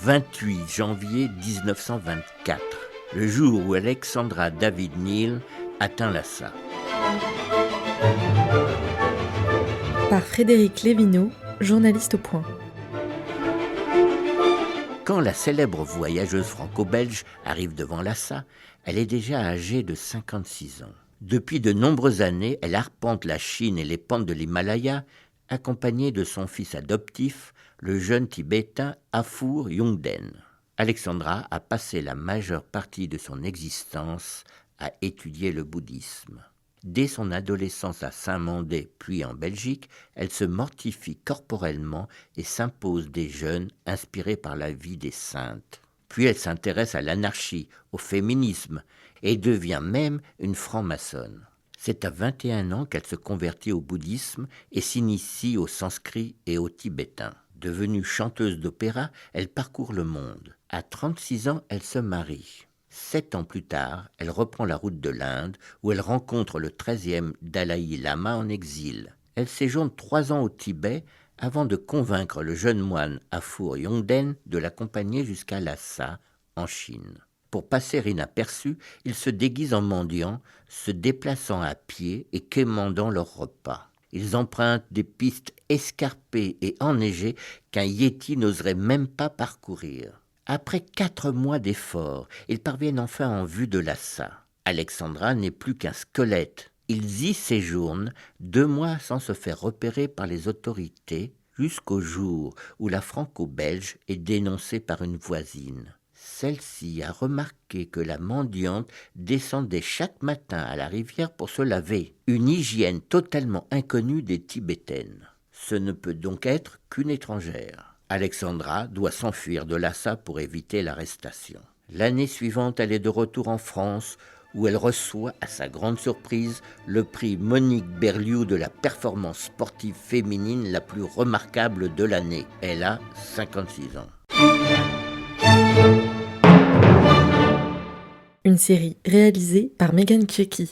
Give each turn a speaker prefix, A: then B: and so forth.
A: 28 janvier 1924, le jour où Alexandra David Neal atteint Lhasa.
B: Par Frédéric Lévineau, journaliste au Point.
A: Quand la célèbre voyageuse franco-belge arrive devant Lhasa, elle est déjà âgée de 56 ans. Depuis de nombreuses années, elle arpente la Chine et les pentes de l'Himalaya, accompagnée de son fils adoptif, le jeune Tibétain Afour Yongden. Alexandra a passé la majeure partie de son existence à étudier le bouddhisme. Dès son adolescence à Saint-Mandé, puis en Belgique, elle se mortifie corporellement et s'impose des jeûnes inspirés par la vie des saintes. Puis elle s'intéresse à l'anarchie, au féminisme et devient même une franc-maçonne. C'est à 21 ans qu'elle se convertit au bouddhisme et s'initie au sanskrit et au tibétain. Devenue chanteuse d'opéra, elle parcourt le monde. À 36 ans, elle se marie. 7 ans plus tard, elle reprend la route de l'Inde, où elle rencontre le 13e Dalai Lama en exil. Elle séjourne 3 ans au Tibet avant de convaincre le jeune moine Afour Yongden de l'accompagner jusqu'à Lhasa, en Chine. Pour passer inaperçu, il se déguise en mendiant, se déplaçant à pied et quémandant leurs repas. Ils empruntent des pistes escarpées et enneigées qu'un yéti n'oserait même pas parcourir. Après 4 mois d'efforts, ils parviennent enfin en vue de Lhasa. Alexandra n'est plus qu'un squelette. Ils y séjournent 2 mois sans se faire repérer par les autorités, jusqu'au jour où la franco-belge est dénoncée par une voisine. Celle-ci a remarqué que la mendiante descendait chaque matin à la rivière pour se laver, une hygiène totalement inconnue des Tibétaines. Ce ne peut donc être qu'une étrangère. Alexandra doit s'enfuir de Lhasa pour éviter l'arrestation. L'année suivante, elle est de retour en France, où elle reçoit, à sa grande surprise, le prix Monique Berliou de la performance sportive féminine la plus remarquable de l'année. Elle a 56 ans.
B: Une série réalisée par Megan Kiecky.